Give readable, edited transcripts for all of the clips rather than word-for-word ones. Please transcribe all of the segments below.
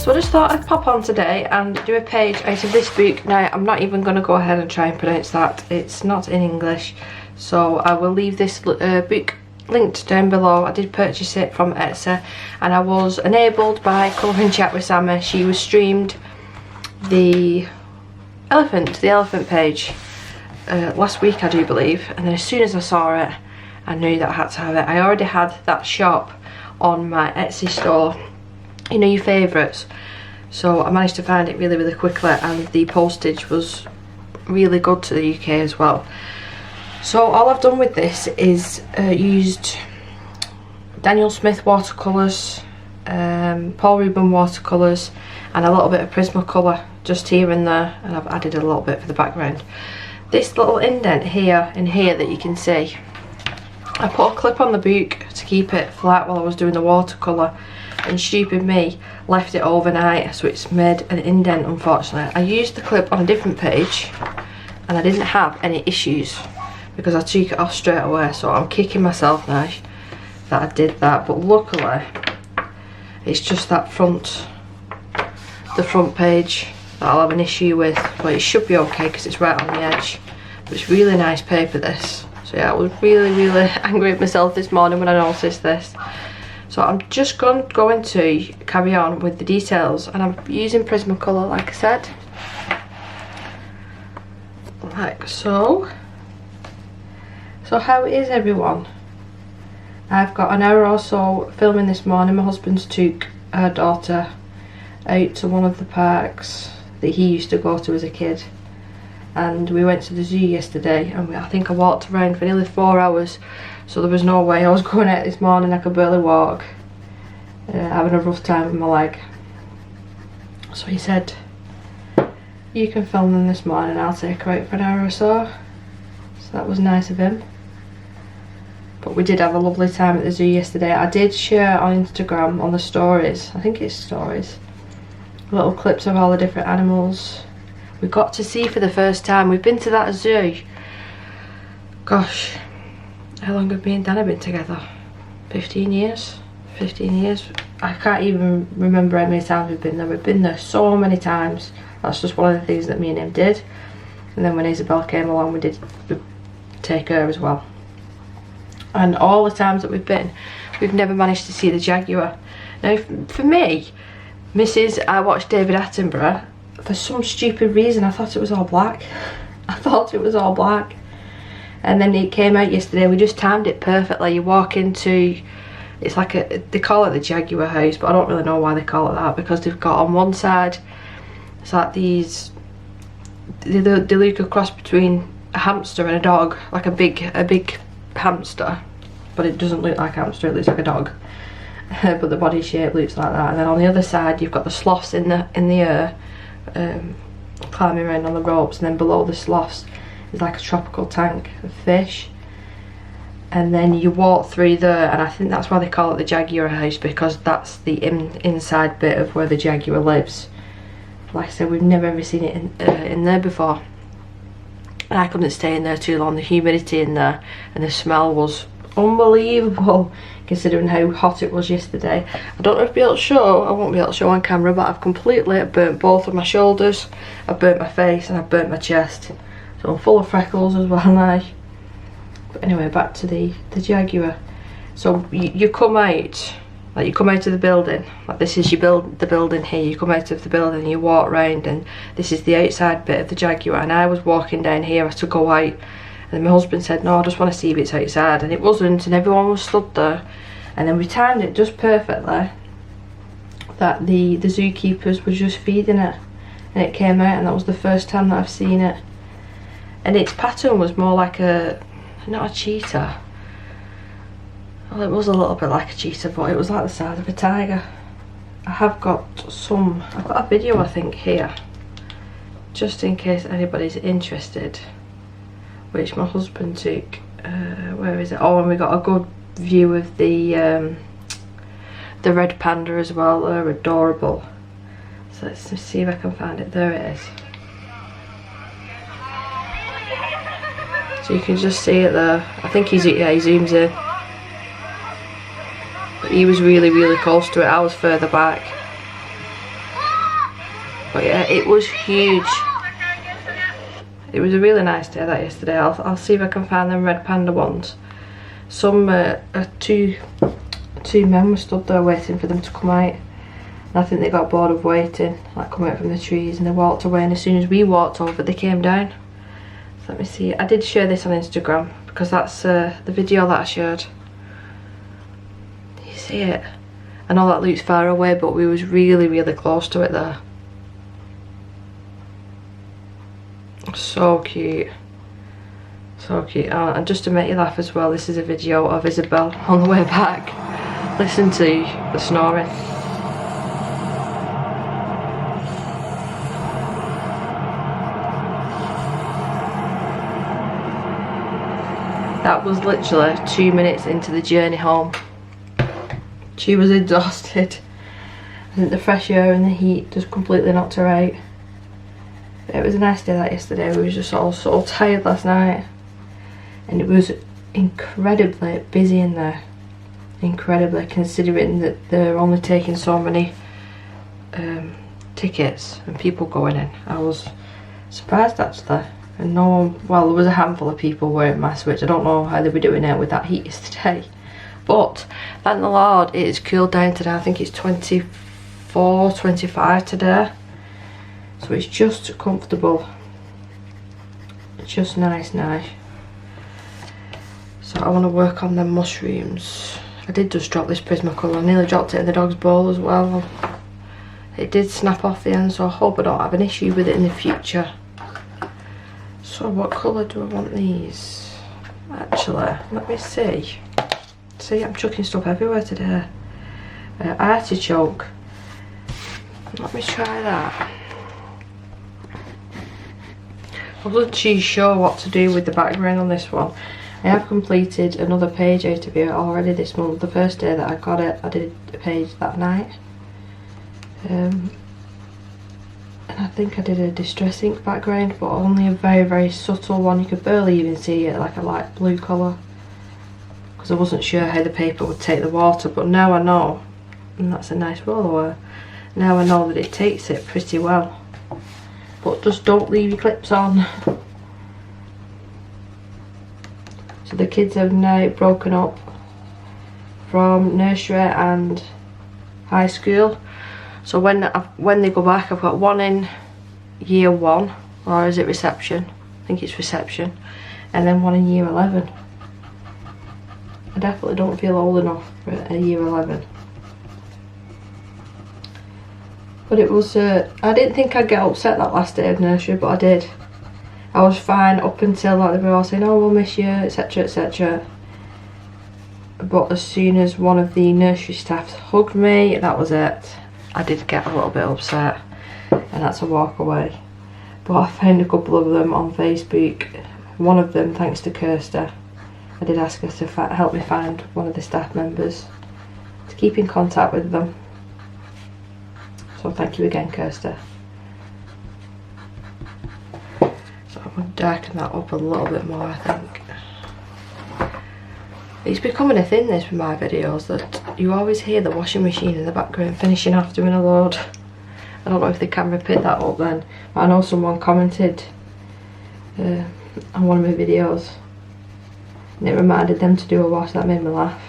So I just thought I'd pop on today and do a page out of this book. Now I'm not even going to go ahead and try and pronounce that, it's not in English, so I will leave this book linked down below. I did purchase it from Etsy and I was enabled by Colouring Chat with Sammy. She was streamed the elephant page last week, I do believe, and then as soon as I saw it I knew that I had to have it. I already had that shop on my Etsy store, you know, your favourites, so I managed to find it really quickly, and the postage was really good to the UK as well. So all I've done with this is used Daniel Smith watercolours, Paul Rubin watercolours, and a little bit of Prismacolor just here and there, and I've added a little bit for the background. This little indent here and here that you can see, I put a clip on the book to keep it flat while I was doing the watercolour, and stupid me left it overnight, so it's made an indent unfortunately. I used the clip on a different page and I didn't have any issues because I took it off straight away, so I'm kicking myself now that I did that. But luckily it's just that the front page that I'll have an issue with, but it should be okay because it's right on the edge. But it's really nice paper, this. So yeah, I was really angry at myself this morning when I noticed this. So I'm just going to carry on with the details, and I'm using Prismacolor like I said, like so. So how is everyone? I've got an hour or so filming this morning. My husband's took our daughter out to one of the parks that he used to go to as a kid, and we went to the zoo yesterday, and I think I walked around for nearly 4 hours, so there was no way I was going out this morning. I could barely walk, having a rough time with my leg. So he said, you can film them this morning, I'll take her out for an hour or so. So that was nice of him. But we did have a lovely time at the zoo yesterday. I did share on Instagram, on the stories, I think it's stories, little clips of all the different animals we got to see for the first time. We've been to that zoo, gosh, how long have me and Dana been together? 15 years? 15 years? I can't even remember how many times we've been there. We've been there so many times. That's just one of the things that me and him did. And then when Isabel came along, we take her as well. And all the times that we've been, we've never managed to see the jaguar. Now for me, I watched David Attenborough. For some stupid reason I thought it was all black. I thought it was all black. And then it came out yesterday. We just timed it perfectly. You walk into, it's like they call it the Jaguar house, but I don't really know why they call it that, because they've got on one side, it's like these, they look a cross between a hamster and a dog, like a big hamster, but it doesn't look like a hamster, it looks like a dog. But the body shape looks like that. And then on the other side you've got the sloths in the air, climbing around on the ropes, and then below the sloths is like a tropical tank of fish. And then you walk through there, and I think that's why they call it the Jaguar house, because that's the inside bit of where the jaguar lives. Like I said, we've never ever seen it in there before, and I couldn't stay in there too long. The humidity in there and the smell was unbelievable, considering how hot it was yesterday. I don't know if I'll be able to show, I won't be able to show on camera, but I've completely burnt both of my shoulders, I've burnt my face, and I've burnt my chest. So I'm full of freckles as well now. But anyway, back to the jaguar. So you come out, like you come out of the building, like this is the building here. You come out of the building and you walk around, and this is the outside bit of the jaguar. And I was walking down here to go out, and my husband said, no, I just want to see if it's outside, and it wasn't, and everyone was stood there. And then we timed it just perfectly that the zookeepers were just feeding it, and it came out, and that was the first time that I've seen it. And its pattern was more like not a cheetah, well, it was a little bit like a cheetah, but it was like the size of a tiger. I've got a video I think here, just in case anybody's interested, which my husband took. Where is it? Oh, and we got a good view of the red panda as well. They're adorable. So let's see if I can find it. There it is. So you can just see it there. I think he zooms in. But he was really close to it. I was further back. But yeah, it was huge. It was a really nice day that yesterday. I'll see if I can find them red Panda ones. Some two men were stood there waiting for them to come out. And I think they got bored of waiting, like coming out from the trees, and they walked away, and as soon as we walked over they came down. So let me see, I did share this on Instagram because that's the video that I shared. You see it? I know that looks far away, but we was really close to it there. So cute. So cute. And just to make you laugh as well, this is a video of Isabel on the way back. Listen to the snoring. That was literally 2 minutes into the journey home. She was exhausted. I think the fresh air and the heat just completely knocked her out. But it was a nice day that yesterday. We were just all so tired last night. And it was incredibly busy in there. Incredibly, considering that they're only taking so many tickets and people going in. I was surprised actually. And no one, well, there was a handful of people wearing masks, which I don't know how they were doing it with that heat yesterday. But thank the Lord, it is cooled down today. I think it's 24, 25 today. So it's just comfortable. It's just nice. So I want to work on them mushrooms. I did just drop this Prismacolor. I nearly dropped it in the dog's bowl as well. It did snap off the end, so I hope I don't have an issue with it in the future. So what colour do I want these? Actually, let me see. See, I'm chucking stuff everywhere today. Artichoke. Let me try that. I wasn't too sure what to do with the background on this one. I have completed another page out of it already this month. The first day that I got it, I did a page that night. And I think I did a distress ink background, but only a very subtle one. You could barely even see it, like a light blue colour. Because I wasn't sure how the paper would take the water, but now I know. And that's a nice roller. Now I know that it takes it pretty well. But just don't leave your clips on. So the kids have now broken up from nursery and high school. So when they go back, I've got one in year 1, or is it reception? I think it's reception. And then one in year 11. I definitely don't feel old enough for a year 11. But it was, I didn't think I'd get upset that last day of nursery, but I did. I was fine up until like they were all saying, oh, we'll miss you, etc, etc. But as soon as one of the nursery staff hugged me, that was it. I did get a little bit upset and had to walk away. But I found a couple of them on Facebook. One of them, thanks to Kirsty, I did ask her to help me find one of the staff members to keep in contact with them. So thank you again, Kirsty. So I'm going to darken that up a little bit more, I think. It's becoming a thing, this, with my videos, that you always hear the washing machine in the background finishing off doing a load. I don't know if the camera picked that up then, but I know someone commented on one of my videos and it reminded them to do a wash. That made me laugh.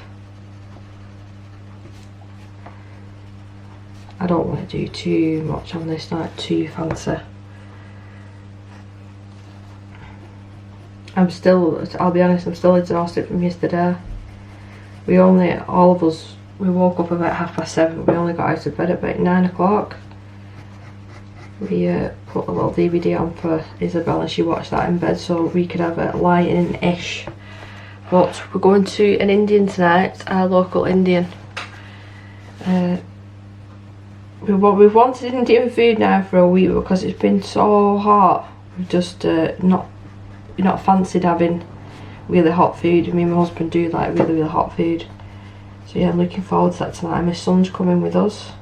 I don't want to do too much on this, not too fancy. I'm still, I'll be honest, I'm still exhausted from yesterday. We only, all of us, we woke up about 7:30. We only got out of bed at about 9 o'clock. We put a little DVD on for Isabel and she watched that in bed so we could have a lighting-ish. But we're going to an Indian tonight, our local Indian. We've wanted Indian food now for a week because it's been so hot. We've just not fancied having really hot food. Me and my husband do like really hot food. So yeah, I'm looking forward to that tonight. My son's coming with us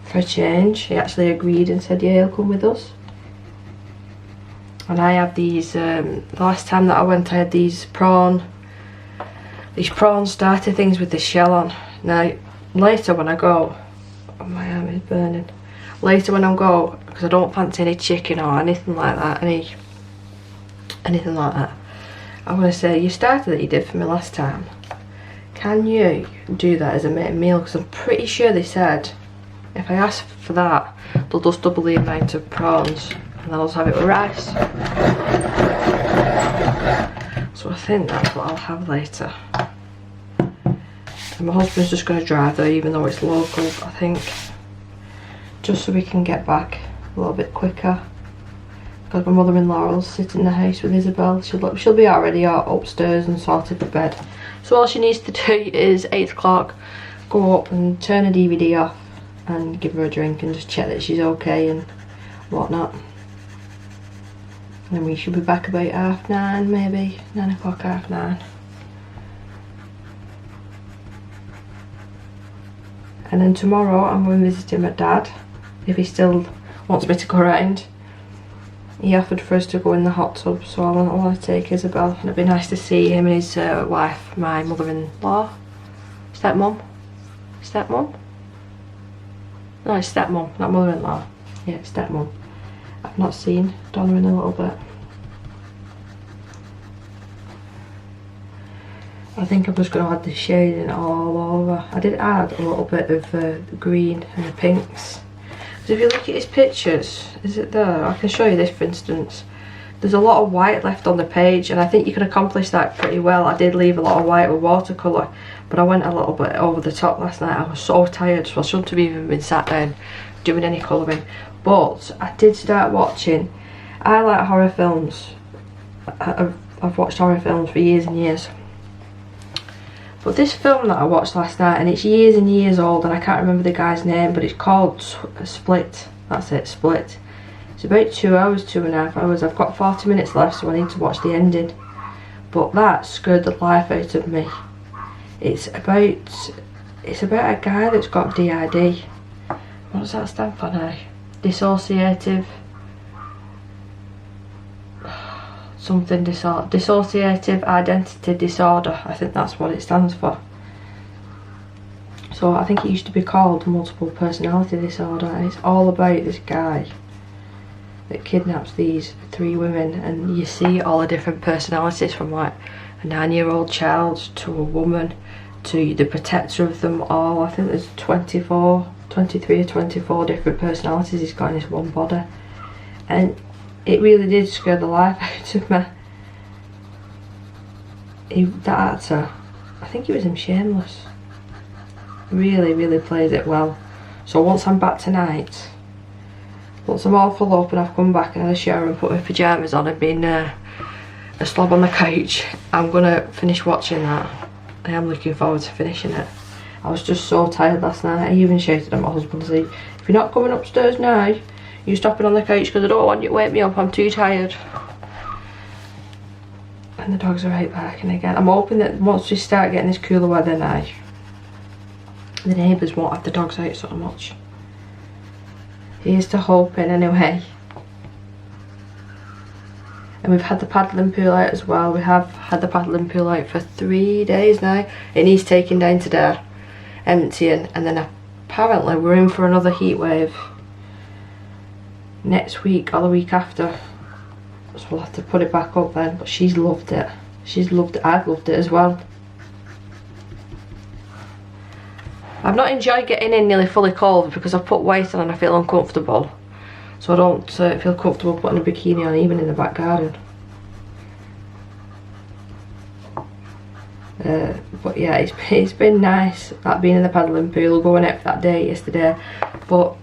for a change. He actually agreed and said yeah, he'll come with us. And I have these, the last time that I went I had these prawn starter things with the shell on. Now later when I go, oh, my arm is burning. later when I go, because I don't fancy any chicken or anything like that, anything like that, I want to say, your starter that you did for me last time, can you do that as a main meal? Because I'm pretty sure they said if I ask for that, they'll just double the amount of prawns and then I'll just have it with rice. So I think that's what I'll have later. And my husband's just going to drive there, even though it's local, I think, just so we can get back a little bit quicker. Because my mother-in-law will sit in the house with Isabel. She'll be already upstairs and sorted for bed. So all she needs to do is 8 o'clock, go up and turn a DVD off and give her a drink and just check that she's okay and whatnot. And then we should be back about 9:30, maybe 9 o'clock, 9:30. And then tomorrow I'm going to visit my dad, if he still wants me to go around. He offered for us to go in the hot tub, so I want to take Isabel, and it'd be nice to see him and his wife, my mother-in-law, stepmom. No, it's stepmom, not mother-in-law. Yeah, it's stepmom. I've not seen Donna in a little bit. I think I'm just going to add the shading all over. I did add a little bit of the green and the pinks. So if you look at his pictures, is it there? I can show you this for instance. There's a lot of white left on the page, and I think you can accomplish that pretty well. I did leave a lot of white with watercolour, but I went a little bit over the top last night. I was so tired, so I shouldn't have even been sat down doing any colouring. But I did start watching. I like horror films. I've watched horror films for years and years. But this film that I watched last night, and it's years and years old, and I can't remember the guy's name, but it's called Split. That's it, Split. It's about 2 hours, 2.5 hours. I've got 40 minutes left, so I need to watch the ending. But that scared the life out of me. It's about a guy that's got DID. What does that stand for now? Dissociative something disorder. Dissociative identity disorder. I think that's what it stands for. So I think it used to be called multiple personality disorder, and it's all about this guy that kidnaps these 3 women, and you see all the different personalities, from like a 9-year-old child to a woman to the protector of them all. I think there's 23 or 24 different personalities he's got in his one body, and it really did scare the life out of me. That actor, I think he was in Shameless, really plays it well. So once I'm back tonight, once I'm all full up and I've come back and had a shower and put my pyjamas on and been a slob on the couch, I'm gonna finish watching that. I am looking forward to finishing it. I was just so tired last night. I even shouted at my husband to say, if you're not coming upstairs now, you're stopping on the couch, because I don't want you to wake me up, I'm too tired. And the dogs are right back, and again, I'm hoping that once we start getting this cooler weather now, the neighbours won't have the dogs out so much. Here's to hoping anyway. And we've had the paddling pool out as well. We have had the paddling pool out for 3 days now. It needs taking down today, emptying, and then apparently we're in for another heat wave next week or the week after. So we'll have to put it back up then. But she's loved it. She's loved it. I've loved it as well. I've not enjoyed getting in nearly fully cold because I've put weight on and I feel uncomfortable. So I don't feel comfortable putting a bikini on even in the back garden. But yeah, it's been nice, that being in the paddling pool, going out for that day yesterday. But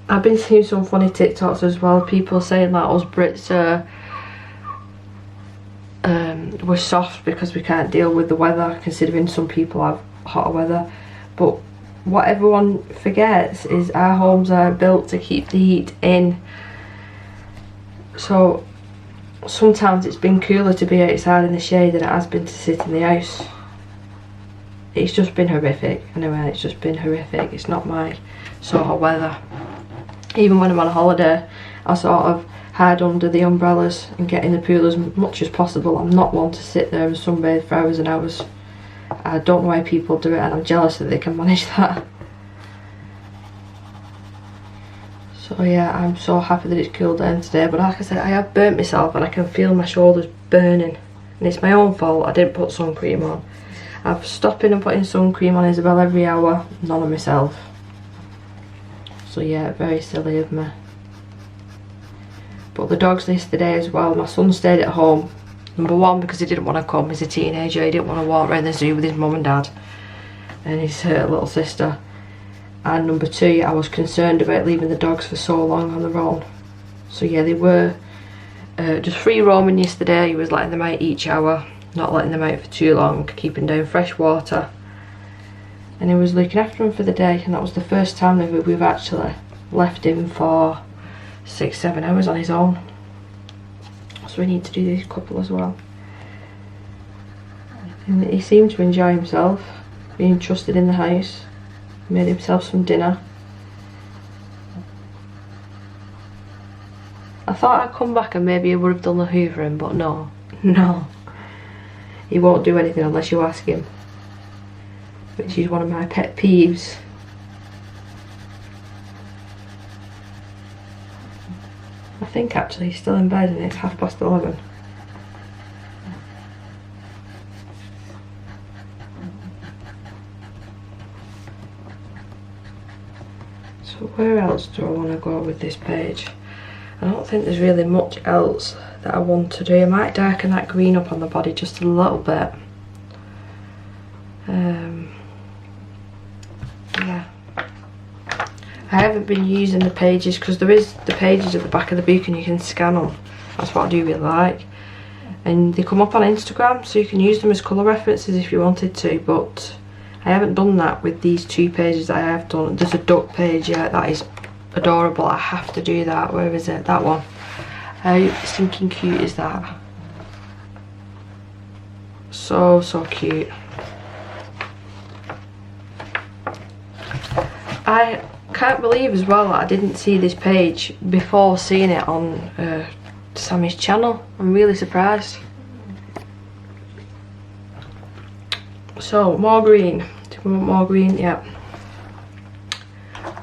I've been seeing some funny TikToks as well, people saying that us Brits we're soft because we can't deal with the weather, considering some people have hotter weather. But what everyone forgets is our homes are built to keep the heat in. So sometimes it's been cooler to be outside in the shade than it has been to sit in the house. It's just been horrific. Anyway, it's just been horrific. It's not my sort of weather. Even when I'm on a holiday, I sort of hide under the umbrellas and get in the pool as much as possible. I'm not one to sit there and sunbathe for hours and hours. I don't know why people do it, and I'm jealous that they can manage that. So yeah, I'm so happy that it's cooled down today, but like I said, I have burnt myself and I can feel my shoulders burning, and it's my own fault. I didn't put sun cream on. I'm stopping and putting sun cream on Isabel every hour, none on myself. So yeah, very silly of me. But the dogs yesterday as well, my son stayed at home. Number one, because he didn't want to come, he's a teenager, he didn't want to walk around the zoo with his mum and dad and his little sister. And number two, I was concerned about leaving the dogs for so long on their own. So yeah, they were just free roaming yesterday. He was letting them out each hour, not letting them out for too long, keeping down fresh water. And he was looking after them for the day, and that was the first time that we've actually left him for 6-7 hours on his own. So we need to do this couple as well. And he seemed to enjoy himself, being trusted in the house. Made himself some dinner. I thought I'd come back and maybe he would have done the hoovering, but no. He won't do anything unless you ask him, which is one of my pet peeves. I think actually he's still in bed and it's 11:30. So where else do I want to go with this page? I don't think there's really much else that I want to do. I might darken that green up on the body just a little bit. Yeah. I haven't been using the pages because there is the pages at the back of the book and you can scan them. That's what I do really like. And they come up on Instagram, so you can use them as colour references if you wanted to, but I haven't done that with these two pages that I have done. There's a duck page, yeah, that is adorable. I have to do that. Where is it? That one. How stinking cute is that? So cute. I can't believe as well that I didn't see this page before seeing it on Sammy's channel. I'm really surprised. So more green. Do we want more green? Yeah.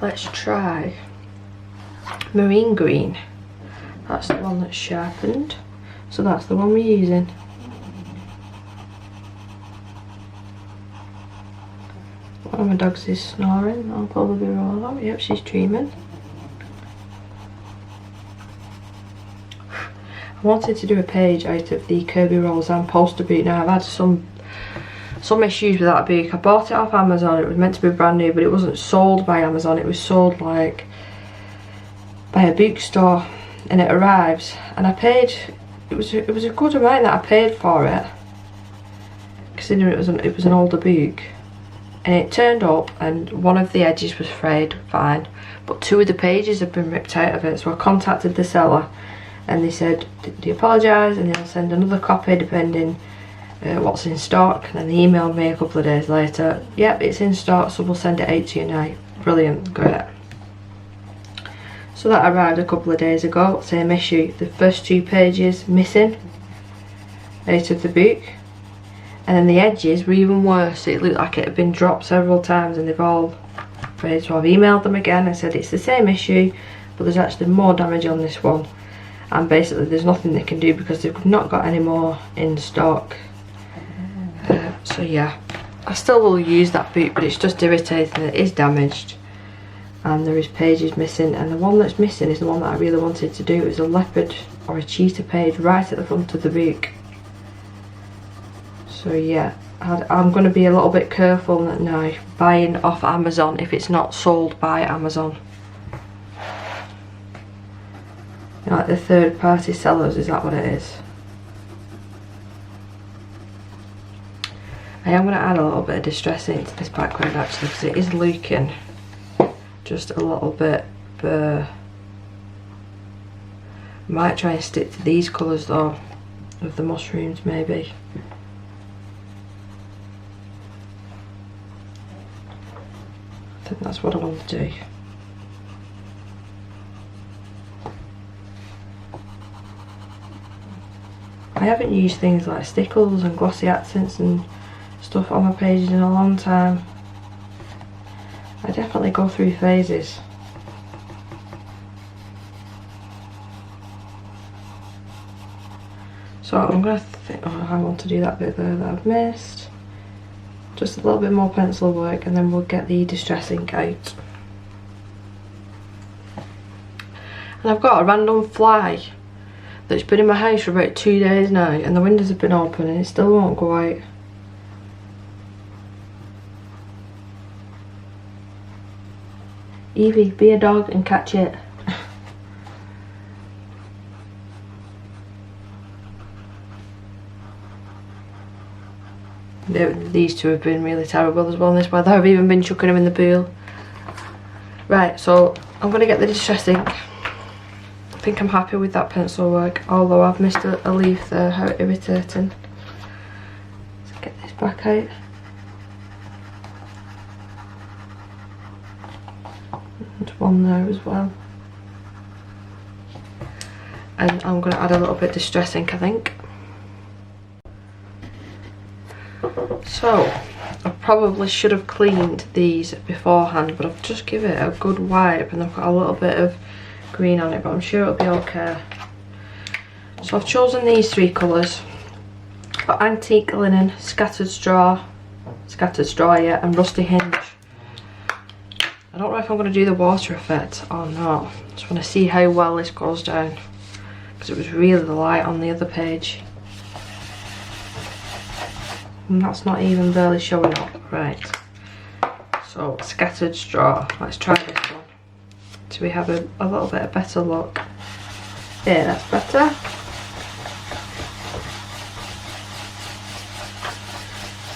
Let's try marine green. That's the one that's sharpened. So that's the one we're using. One of my dogs is snoring. I'll probably roll out. Yep, she's dreaming. I wanted to do a page out of the Kirby Rolls and poster book. Now I've had some issues with that book. I bought it off Amazon. It was meant to be brand new, but it wasn't sold by Amazon. It was sold like by a bookstore, and it arrives. And I paid. It was a good amount that I paid for it, considering it was an older book. And it turned up, and one of the edges was frayed, fine, but two of the pages had been ripped out of it. So I contacted the seller, and they said, "Do you apologise?" And they'll send another copy depending what's in stock. And then they emailed me a couple of days later, "Yep, it's in stock, so we'll send it out to you now." Brilliant, great. So that arrived a couple of days ago. Same issue. The first two pages missing out of the book. And then the edges were even worse. It looked like it had been dropped several times and they've all frayed. So I've emailed them again and said it's the same issue, but there's actually more damage on this one. And basically there's nothing they can do because they've not got any more in stock. So yeah, I still will use that book, but it's just irritating. It is damaged and there is pages missing. And the one that's missing is the one that I really wanted to do. It was a leopard or a cheetah page right at the front of the book. So yeah, I'm going to be a little bit careful now buying off Amazon if it's not sold by Amazon. You know, like the third party sellers, is that what it is? I am going to add a little bit of distress into this background actually, because it is looking just a little bit bare. Might try and stick to these colours though, of the mushrooms maybe. I think that's what I want to do. I haven't used things like stickles and glossy accents and stuff on my pages in a long time. I definitely go through phases. So I'm going to hang on to do that bit there that I've missed. Just a little bit more pencil work and then we'll get the distress ink out. And I've got a random fly that's been in my house for about 2 days now, and the windows have been open and it still won't go out. Evie, be a dog and catch it. These two have been really terrible as well in this weather. I've even been chucking them in the pool. Right, so I'm going to get the distress ink. I think I'm happy with that pencil work, although I've missed a leaf there. How irritating. Let's get this back out. And one there as well. And I'm going to add a little bit of distress ink, I think. So, I probably should have cleaned these beforehand, but I've just given it a good wipe and I've got a little bit of green on it, but I'm sure it'll be okay. So I've chosen these 3 colours. Got Antique Linen, Scattered Straw, yeah, and Rusty Hinge. I don't know if I'm going to do the water effect or not. Just want to see how well this goes down, because it was really light on the other page. And that's not even barely showing up. Right, so Scattered Straw, let's try this one so we have a little bit of better look. Yeah, that's better.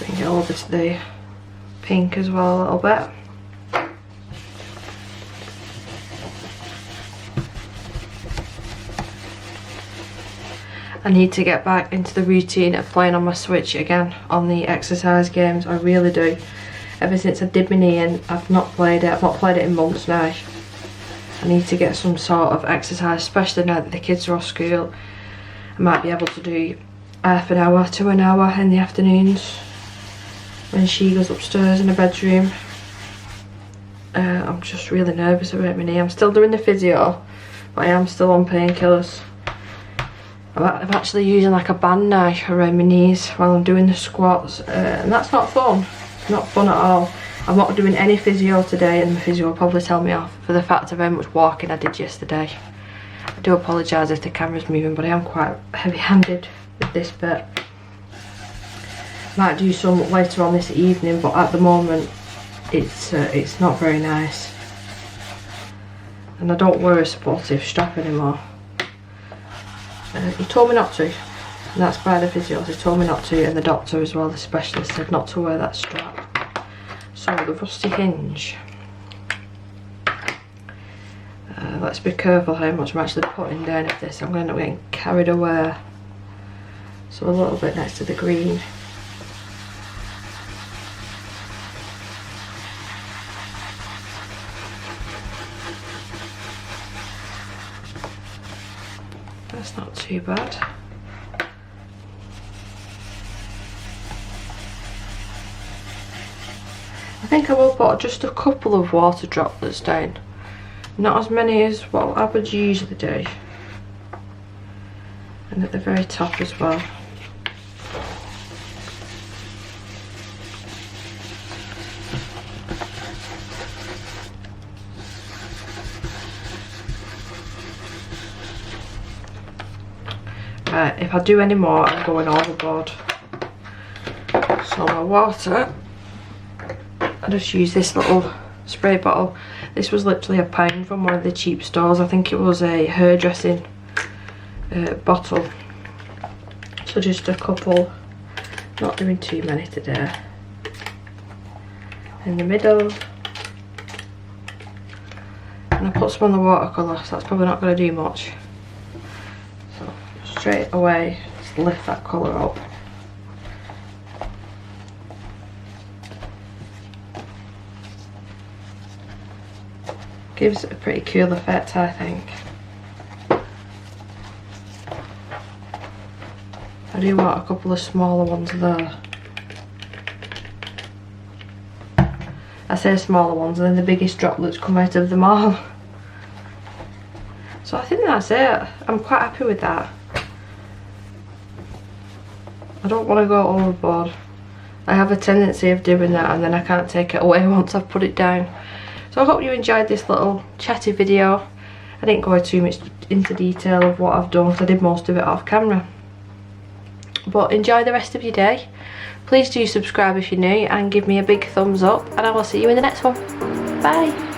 Bring it over to the pink as well a little bit. I need to get back into the routine of playing on my Switch again on the exercise games. I really do. Ever since I did my knee in, I've not played it. I've not played it in months now. I need to get some sort of exercise, especially now that the kids are off school. I might be able to do half an hour to an hour in the afternoons when she goes upstairs in her bedroom. I'm just really nervous about my knee. I'm still doing the physio, but I am still on painkillers. I'm actually using like a band now around my knees while I'm doing the squats, and that's not fun. It's not fun at all. I'm not doing any physio today, and the physio will probably tell me off for the fact of how much walking I did yesterday. I do apologise if the camera's moving, but I am quite heavy-handed with this bit. Might do some later on this evening, but at the moment it's not very nice. And I don't wear a supportive strap anymore. He told me not to, and that's by the physios. He told me not to, and the doctor as well, the specialist, said not to wear that strap. So the Rusty Hinge. Let's be careful how much I'm actually putting down of this. I'm going to end up getting carried away. So a little bit next to the green. That's not too bad. I think I will put just a couple of water droplets down. Not as many as what I would usually do. And at the very top as well. Right, if I do any more, I'm going overboard. So my water, I just use this little spray bottle. This was literally £1 from one of the cheap stores. I think it was a hairdressing bottle. So just a couple, not doing too many today. In the middle. And I put some on the watercolour, so that's probably not going to do much. So straight away, just lift that colour up. Gives it a pretty cool effect, I think. I do want a couple of smaller ones there. I say smaller ones and then the biggest droplets come out of them all. So I think that's it. I'm quite happy with that. I don't want to go overboard. I have a tendency of doing that and then I can't take it away once I've put it down. So I hope you enjoyed this little chatty video. I didn't go too much into detail of what I've done because I did most of it off camera. But enjoy the rest of your day. Please do subscribe if you're new and give me a big thumbs up, and I will see you in the next one. Bye.